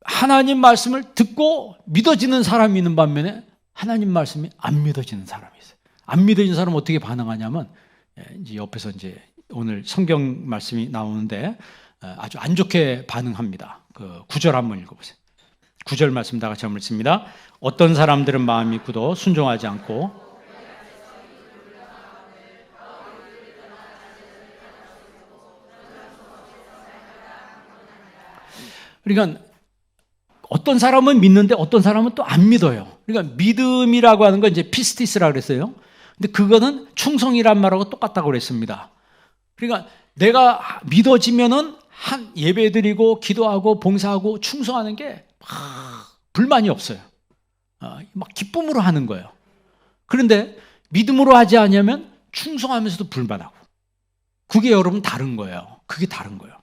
[SPEAKER 1] 하나님 말씀을 듣고 믿어지는 사람이 있는 반면에 하나님 말씀이 안 믿어지는 사람이 있어요. 안 믿어지는 사람은 어떻게 반응하냐면 이제 옆에서 이제 오늘 성경 말씀이 나오는데 아주 안 좋게 반응합니다. 그 9절 한번 읽어보세요. 9절 말씀 다 같이 한번 읽습니다. 어떤 사람들은 마음이 굳어 순종하지 않고 그러니까 어떤 사람은 믿는데 어떤 사람은 또 안 믿어요. 그러니까 믿음이라고 하는 건 이제 피스티스라고 그랬어요. 근데 그거는 충성이란 말하고 똑같다고 그랬습니다. 그러니까 내가 믿어지면은 한 예배드리고 기도하고 봉사하고 충성하는 게 불만이 없어요. 막 기쁨으로 하는 거예요. 그런데 믿음으로 하지 않으면 충성하면서도 불만하고. 그게 여러분 다른 거예요. 그게 다른 거예요.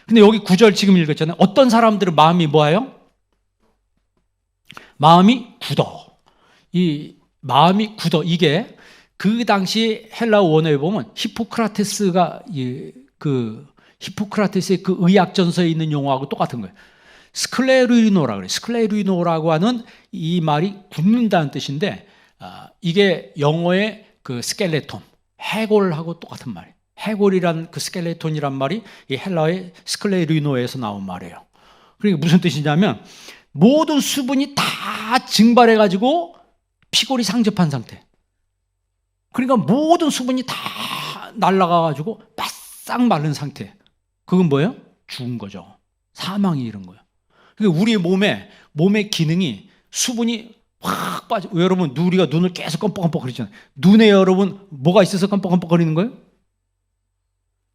[SPEAKER 1] 근데 여기 9절 지금 읽었잖아요. 어떤 사람들은 마음이 뭐예요? 마음이 굳어. 이 마음이 굳어. 이게 그 당시 헬라어 원어에 보면 히포크라테스가 히포크라테스의 그 의학전서에 있는 용어하고 똑같은 거예요. 스클레루이노라 그래요. 스클레루이노라고 하는 이 말이 굳는다는 뜻인데 이게 영어의 그 스켈레톤, 해골하고 똑같은 말이에요. 해골이란 그 스켈레톤이란 말이 이 헬라어의 스클레루이노에서 나온 말이에요. 그러니까 무슨 뜻이냐면 모든 수분이 다 증발해가지고 피골이 상접한 상태. 그러니까 모든 수분이 다 날아가가지고 바싹 마른 상태. 그건 뭐예요? 죽은 거죠. 사망이 이런 거예요. 그러니까 우리 몸의 기능이 수분이 확 빠져. 여러분, 우리가 눈을 계속 껌뻑껌뻑 거리잖아요. 눈에 여러분 뭐가 있어서 껌뻑껌뻑 거리는 거예요?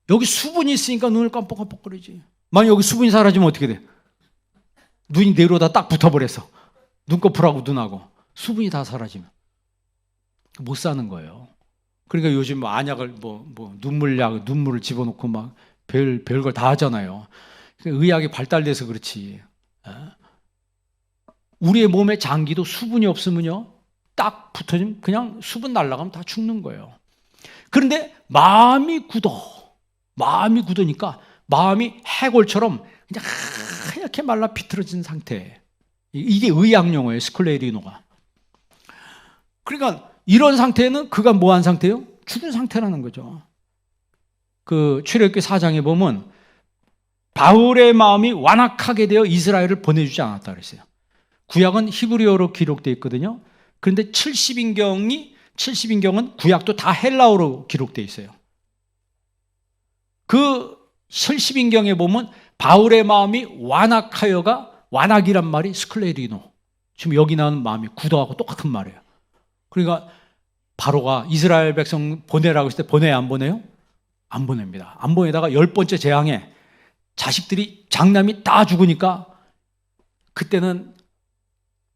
[SPEAKER 1] 여기 수분이 있으니까 눈을 껌뻑껌뻑 거리지. 만약 여기 수분이 사라지면 어떻게 돼? 눈이 내려다 딱 붙어버렸어. 눈꺼풀하고 눈하고. 수분이 다 사라지면. 못 사는 거예요. 그러니까 요즘 안약을 눈물약, 눈물을 집어넣고 막 별걸 다 하잖아요. 의학이 발달돼서 그렇지. 우리의 몸에 장기도 수분이 없으면요, 딱 붙어지면 그냥 수분 날아가면 다 죽는 거예요. 그런데 마음이 굳으니까 마음이 해골처럼 그냥 하얗게 말라 비틀어진 상태. 이게 의학 용어예요, 스클레리노가. 그러니까 이런 상태는 그가 뭐한 상태예요? 죽은 상태라는 거죠. 그 출애굽기 4장에 보면 바울의 마음이 완악하게 되어 이스라엘을 보내주지 않았다 그랬어요. 구약은 히브리어로 기록되어 있거든요. 그런데 70인경은 구약도 다 헬라어로 기록되어 있어요. 그 70인경에 보면 바울의 마음이 완악하여가, 완악이란 말이 스클레리노. 지금 여기 나오는 마음이 굳어하고 똑같은 말이에요. 그러니까 바로가 이스라엘 백성 보내라고 했을 때 보내야 안 보내요? 안 보냅니다. 안 보내다가 10번째 재앙에 자식들이 장남이 다 죽으니까 그때는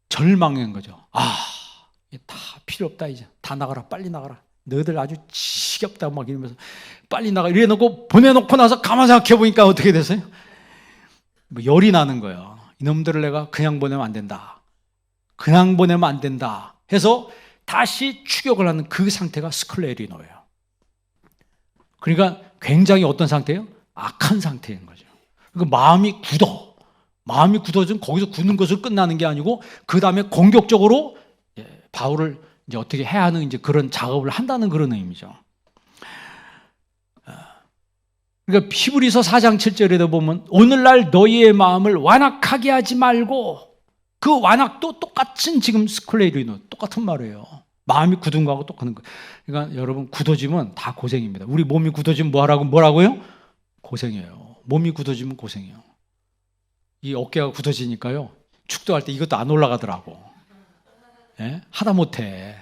[SPEAKER 1] 절망한 거죠. 다 필요 없다 이제. 다 나가라, 빨리 나가라. 너희들 아주 지겹다 막 이러면서 빨리 나가 이래 놓고 보내놓고 나서 가만 생각해 보니까 어떻게 됐어요? 열이 나는 거예요. 이놈들을 내가 그냥 보내면 안 된다. 그냥 보내면 안 된다 해서 다시 추격을 하는 그 상태가 스클레리노예요. 그러니까 굉장히 어떤 상태예요? 악한 상태인 거죠. 그러니까 마음이 굳어지면 거기서 굳는 것으로 끝나는 게 아니고 그 다음에 공격적으로 바울을 이제 어떻게 해야 하는 이제 그런 작업을 한다는 그런 의미죠. 그러니까 히브리서 4장 7절에도 보면 오늘날 너희의 마음을 완악하게 하지 말고, 그 완악도 똑같은 지금 스클레리노 똑같은 말이에요. 마음이 굳은 거하고 똑같은 거. 그러니까 여러분 굳어지면 다 고생입니다. 우리 몸이 굳어지면 뭐라고요? 고생이에요. 몸이 굳어지면 고생이에요. 이 어깨가 굳어지니까요, 축도할 때 이것도 안 올라가더라고. 하다 못해.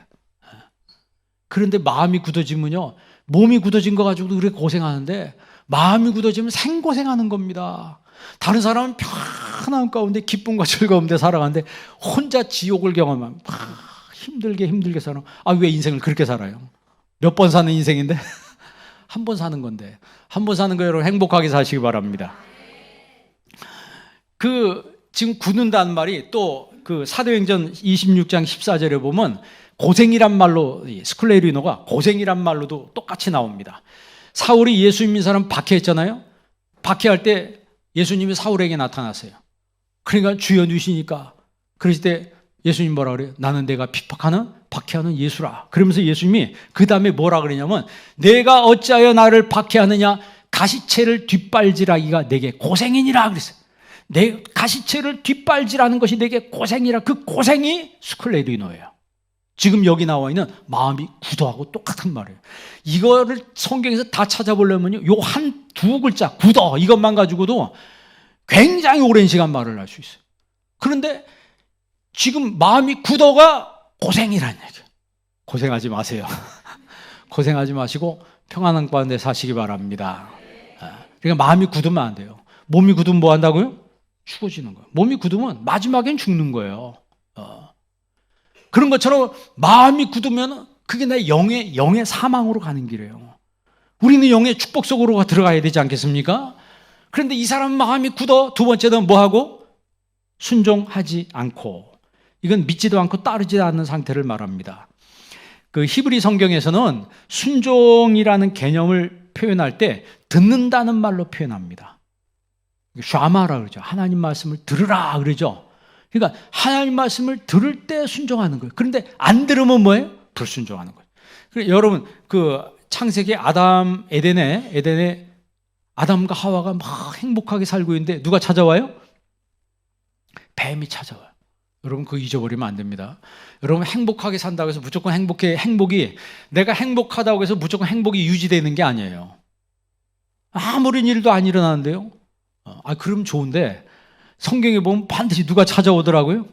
[SPEAKER 1] 그런데 마음이 굳어지면요, 몸이 굳어진 거 가지고도 그렇게 고생하는데 마음이 굳어지면 생고생하는 겁니다. 다른 사람은 편안한 가운데 기쁨과 즐거움에 살아가는데 혼자 지옥을 경험하면 힘들게 살아. 왜 인생을 그렇게 살아요? 몇 번 사는 인생인데? 한 번 사는 건데. 한 번 사는 거 여러분 행복하게 사시기 바랍니다. 지금 굳는다는 말이 또 그 사도행전 26장 14절에 보면 고생이란 말로, 스클레리노가 고생이란 말로도 똑같이 나옵니다. 사울이 예수 믿는 사람 박해했잖아요. 박해할 때 예수님이 사울에게 나타났어요. 그러니까 주여 누시니까, 그러실 때 예수님 뭐라 그래요? 나는 내가 박해하는 예수라. 그러면서 예수님이 그 다음에 뭐라 그러냐면 내가 어찌하여 나를 박해하느냐, 가시채를 뒷발질하기가 내게 고생이니라 그랬어요. 내 가시채를 뒷발질하는 것이 내게 고생이라. 그 고생이 스클레리노예요. 지금 여기 나와 있는 마음이 굳어하고 똑같은 말이에요. 이거를 성경에서 다 찾아보려면요, 요 두 글자 굳어 이것만 가지고도 굉장히 오랜 시간 말을 할 수 있어요. 그런데 지금 마음이 굳어가 고생이란 얘기예요. 고생하지 마세요. 고생하지 마시고 평안한 가운데 사시기 바랍니다. 그러니까 마음이 굳으면 안 돼요. 몸이 굳으면 뭐 한다고요? 죽어지는 거예요. 몸이 굳으면 마지막엔 죽는 거예요. 그런 것처럼 마음이 굳으면 그게 내 영의 사망으로 가는 길이에요. 우리는 영의 축복 속으로 들어가야 되지 않겠습니까? 그런데 이 사람은 마음이 굳어. 두 번째는 뭐하고? 순종하지 않고. 이건 믿지도 않고 따르지도 않는 상태를 말합니다. 그 히브리 성경에서는 순종이라는 개념을 표현할 때 듣는다는 말로 표현합니다. 샤마라 그러죠. 하나님 말씀을 들으라 그러죠. 그러니까 하나님 말씀을 들을 때 순종하는 거예요. 그런데 안 들으면 뭐예요? 불순종하는 거예요. 그러니까 여러분 그 창세기 에덴에 아담과 하와가 막 행복하게 살고 있는데 누가 찾아와요? 뱀이 찾아와요. 여러분 그거 잊어버리면 안 됩니다. 여러분 행복하게 산다고 해서 무조건 행복이 내가 행복하다고 해서 무조건 행복이 유지되는 게 아니에요. 아무런 일도 안 일어나는데요. 그럼 좋은데 성경에 보면 반드시 누가 찾아오더라고요.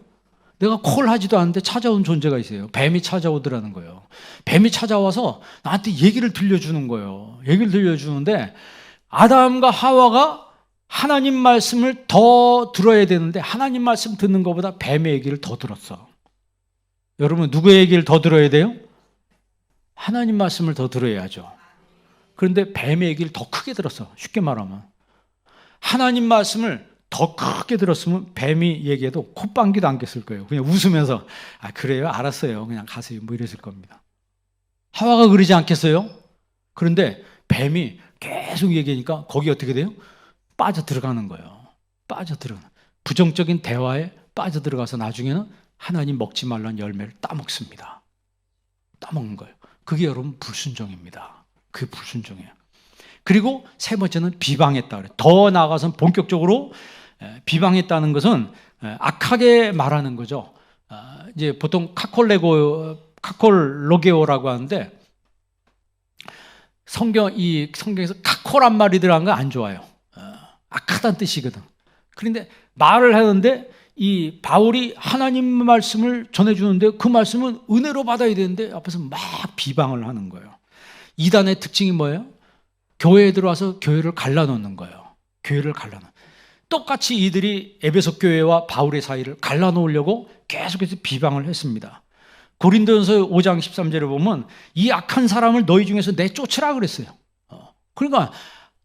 [SPEAKER 1] 내가 콜하지도 않는데 찾아온 존재가 있어요. 뱀이 찾아오더라는 거예요. 뱀이 찾아와서 나한테 얘기를 들려주는 거예요. 얘기를 들려주는데 아담과 하와가 하나님 말씀을 더 들어야 되는데 하나님 말씀 듣는 것보다 뱀의 얘기를 더 들었어. 여러분 누구의 얘기를 더 들어야 돼요? 하나님 말씀을 더 들어야죠. 그런데 뱀의 얘기를 더 크게 들었어. 쉽게 말하면 하나님 말씀을 더 크게 들었으면 뱀이 얘기해도 콧방귀도 안 꼈을 거예요. 그냥 웃으면서 그래요? 알았어요. 그냥 가세요. 뭐 이랬을 겁니다. 하와가 그러지 않겠어요? 그런데 뱀이 계속 얘기하니까 거기 어떻게 돼요? 빠져들어가는 거예요. 빠져들어가는 부정적인 대화에 빠져들어가서 나중에는 하나님 먹지 말라는 열매를 따먹습니다. 따먹는 거예요. 그게 여러분 불순종입니다. 그게 불순종이에요. 그리고 세 번째는 비방했다 그래요. 더 나아가서는 본격적으로 비방했다는 것은 악하게 말하는 거죠. 이제 보통 카콜로게오라고 하는데 성경에서 카콜한 말이 들어간 거 안 좋아요. 악하다는 뜻이거든. 그런데 말을 하는데 이 바울이 하나님 말씀을 전해주는데 그 말씀은 은혜로 받아야 되는데 앞에서 막 비방을 하는 거예요. 이단의 특징이 뭐예요? 교회에 들어와서 교회를 갈라놓는 거예요. 교회를 갈라놓는. 똑같이 이들이 에베소 교회와 바울의 사이를 갈라놓으려고 계속해서 비방을 했습니다. 고린도전서 5장 13절에 보면 이 악한 사람을 너희 중에서 내쫓으라 그랬어요. 그러니까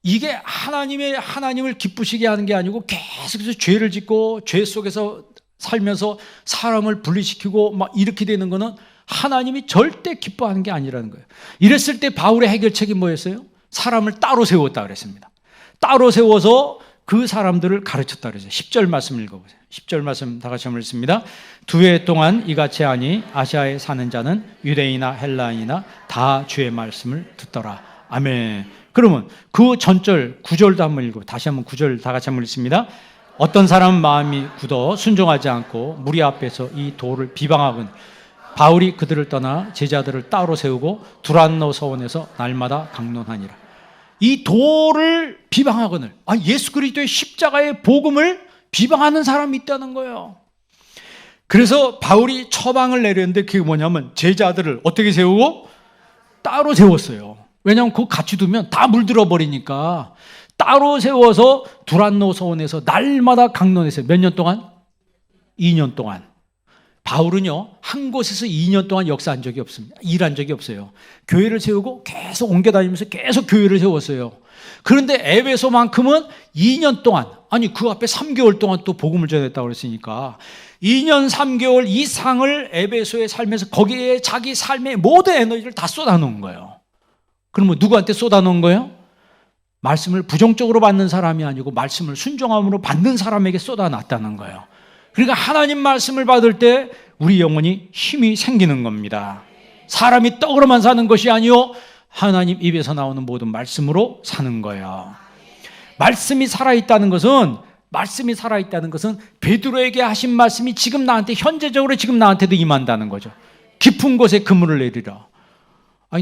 [SPEAKER 1] 이게 하나님을 기쁘시게 하는 게 아니고 계속해서 죄를 짓고 죄 속에서 살면서 사람을 분리시키고 막 이렇게 되는 거는 하나님이 절대 기뻐하는 게 아니라는 거예요. 이랬을 때 바울의 해결책이 뭐였어요? 사람을 따로 세웠다 그랬습니다. 따로 세워서 그 사람들을 가르쳤다 그랬어요. 10절 말씀 읽어보세요. 10절 말씀 다 같이 한번 읽습니다. 2해 동안 이같이 하니 아시아에 사는 자는 유대인이나 헬라인이나 다 주의 말씀을 듣더라. 아멘. 그러면 그 전절 9절도 한번 읽고 다시 한번 9절 다 같이 한번 읽습니다. 어떤 사람은 마음이 굳어 순종하지 않고 무리 앞에서 이 도를 비방하거늘 바울이 그들을 떠나 제자들을 따로 세우고 두란노 서원에서 날마다 강론하니라. 이 도를 비방하거늘 예수 그리스도의 십자가의 복음을 비방하는 사람이 있다는 거예요. 그래서 바울이 처방을 내렸는데 그게 뭐냐면 제자들을 어떻게 세우고? 따로 세웠어요. 왜냐하면 그거 같이 두면 다 물들어 버리니까 따로 세워서 두란노 서원에서 날마다 강론했어요. 몇 년 동안? 2년 동안. 바울은요 한 곳에서 2년 동안 역사한 적이 없습니다. 일한 적이 없어요. 교회를 세우고 계속 옮겨다니면서 계속 교회를 세웠어요. 그런데 에베소만큼은 2년 동안 그 앞에 3개월 동안 또 복음을 전했다고 그랬으니까 2년 3개월 이상을 에베소에 살면서 거기에 자기 삶의 모든 에너지를 다 쏟아놓은 거예요. 그러면 누구한테 쏟아놓은 거예요? 말씀을 부정적으로 받는 사람이 아니고 말씀을 순종함으로 받는 사람에게 쏟아놨다는 거예요. 그러니까 하나님 말씀을 받을 때 우리 영혼이 힘이 생기는 겁니다. 사람이 떡으로만 사는 것이 아니요 하나님 입에서 나오는 모든 말씀으로 사는 거예요. 말씀이 살아있다는 것은 베드로에게 하신 말씀이 지금 나한테 현재적으로 지금 나한테도 임한다는 거죠. 깊은 곳에 그물을 내리라.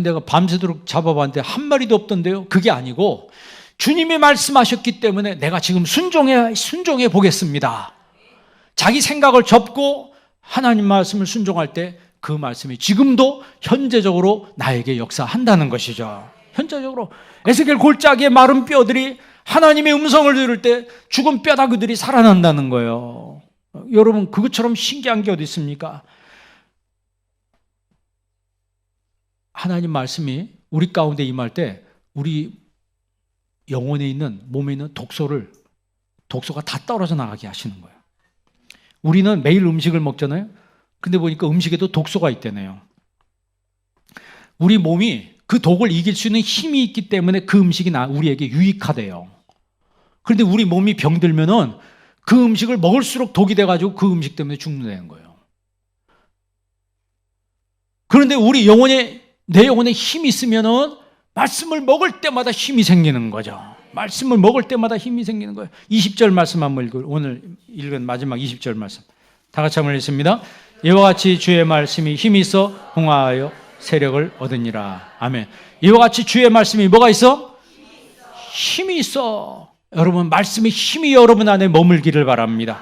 [SPEAKER 1] 내가 밤새도록 잡아봤는데 한 마리도 없던데요. 그게 아니고 주님이 말씀하셨기 때문에 내가 지금 순종해 보겠습니다. 자기 생각을 접고 하나님 말씀을 순종할 때 그 말씀이 지금도 현재적으로 나에게 역사한다는 것이죠. 현재적으로 에스겔 골짜기의 마른 뼈들이 하나님의 음성을 들을 때 죽은 뼈다귀들이 살아난다는 거예요. 여러분, 그것처럼 신기한 게 어디 있습니까? 하나님 말씀이 우리 가운데 임할 때 우리 영혼에 있는, 몸에 있는 독소가 다 떨어져 나가게 하시는 거예요. 우리는 매일 음식을 먹잖아요. 근데 보니까 음식에도 독소가 있다네요. 우리 몸이 그 독을 이길 수 있는 힘이 있기 때문에 그 음식이 우리에게 유익하대요. 그런데 우리 몸이 병들면은 그 음식을 먹을수록 독이 돼가지고 그 음식 때문에 죽는다는 거예요. 그런데 우리 내 영혼에 힘이 있으면은 말씀을 먹을 때마다 힘이 생기는 거죠. 말씀을 먹을 때마다 힘이 생기는 거예요. 20절 말씀 한번 읽어요. 오늘 읽은 마지막 20절 말씀. 다 같이 한번 읽습니다. 이와 같이 주의 말씀이 힘이 있어 흥하여 세력을 얻으니라. 아멘. 이와 같이 주의 말씀이 뭐가 있어? 힘이 있어. 여러분, 말씀의 힘이 여러분 안에 머물기를 바랍니다.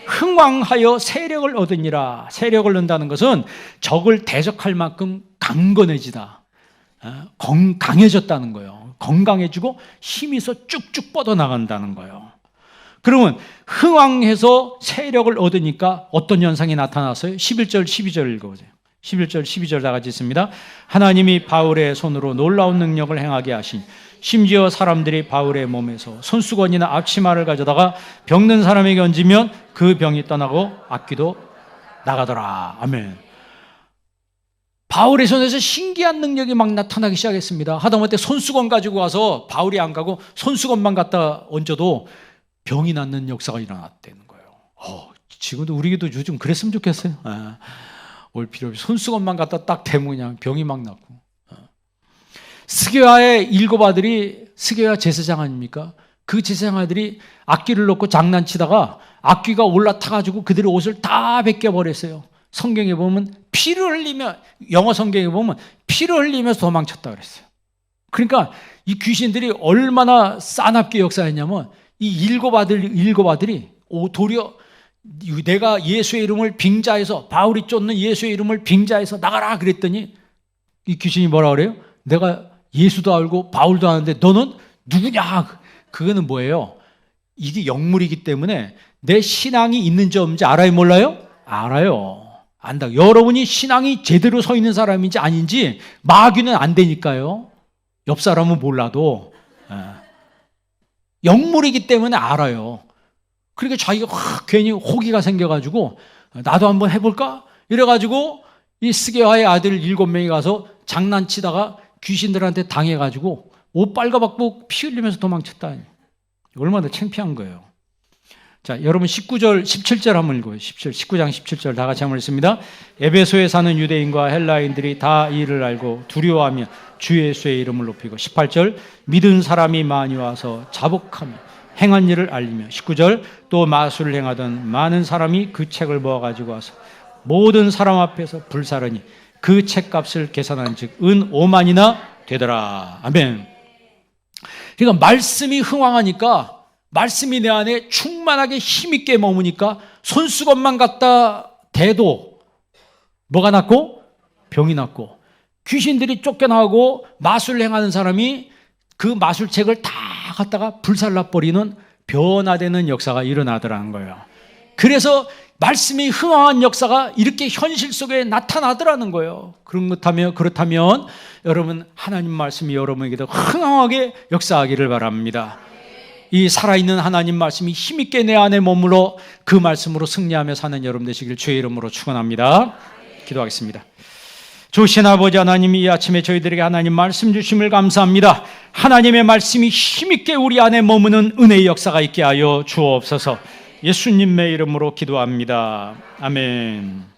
[SPEAKER 1] 흥왕하여 세력을 얻으니라. 세력을 얻는다는 것은 적을 대적할 만큼 강건해지다. 강해졌다는 거예요. 건강해지고 힘이 있어 쭉쭉 뻗어나간다는 거예요. 그러면 흥왕해서 세력을 얻으니까 어떤 현상이 나타났어요? 11절 12절 읽어보세요. 11절 12절 다 같이 있습니다. 하나님이 바울의 손으로 놀라운 능력을 행하게 하신, 심지어 사람들이 바울의 몸에서 손수건이나 앞치마를 가져다가 병든 사람에게 얹으면 그 병이 떠나고 악귀도 나가더라. 아멘. 바울의 손에서 신기한 능력이 막 나타나기 시작했습니다. 하다못해 손수건 가지고 와서 바울이 안 가고 손수건만 갖다 얹어도 병이 낫는 역사가 일어났다는 거예요. 지금도 우리도 요즘 그랬으면 좋겠어요. 올 필요 없이 손수건만 갖다 딱 대면 그냥 병이 막 낫고. 스게와의 7 아들이, 스게와 제사장 아닙니까? 그 제사장 아들이 악귀를 놓고 장난치다가 악귀가 올라타가지고 그들의 옷을 다 벗겨버렸어요. 성경에 보면 피를 흘리며, 영어 성경에 보면 피를 흘리면서 도망쳤다 그랬어요. 그러니까 이 귀신들이 얼마나 싸납게 역사했냐면 이 7 아들이 도리어 내가 예수의 이름을 빙자해서, 바울이 쫓는 예수의 이름을 빙자해서 나가라 그랬더니 이 귀신이 뭐라 그래요? 내가 예수도 알고 바울도 아는데 너는 누구냐? 그거는 뭐예요? 이게 영물이기 때문에 내 신앙이 있는지 없는지 알아요, 몰라요? 알아요. 안다. 여러분이 신앙이 제대로 서 있는 사람인지 아닌지 마귀는 안 되니까요. 옆 사람은 몰라도 영물이기 때문에 알아요. 그러니까 자기가 괜히 호기가 생겨가지고 나도 한번 해볼까? 이래가지고 이 스게와의 아들 7명이 가서 장난치다가 귀신들한테 당해가지고 옷 빨가벗고 피 흘리면서 도망쳤다. 얼마나 창피한 거예요. 자, 여러분 19절, 17절 한번 읽어요. 19장 17절 다 같이 한번 읽습니다. 에베소에 사는 유대인과 헬라인들이 다 이를 알고 두려워하며 주 예수의 이름을 높이고, 18절 믿은 사람이 많이 와서 자복하며 행한 일을 알리며, 19절 또 마술을 행하던 많은 사람이 그 책을 모아가지고 와서 모든 사람 앞에서 불사르니 그 책값을 계산한 즉 은 5만이나 되더라. 아멘. 그러니까 말씀이 흥왕하니까, 말씀이 내 안에 충만하게 힘있게 머무니까 손수건만 갖다 대도 뭐가 낫고? 병이 낫고, 귀신들이 쫓겨나고 마술 행하는 사람이 그 마술책을 다 갖다가 불살라버리는 변화되는 역사가 일어나더라는 거예요. 그래서 말씀이 흥황한 역사가 이렇게 현실 속에 나타나더라는 거예요. 그렇다면 여러분, 하나님 말씀이 여러분에게도 흥황하게 역사하기를 바랍니다. 이 살아있는 하나님 말씀이 힘있게 내 안에 머물러 그 말씀으로 승리하며 사는 여러분 되시길 주의 이름으로 축원합니다. 기도하겠습니다. 주신 아버지 하나님, 이 아침에 저희들에게 하나님 말씀 주심을 감사합니다. 하나님의 말씀이 힘있게 우리 안에 머무는 은혜의 역사가 있게 하여 주옵소서. 예수님의 이름으로 기도합니다. 아멘.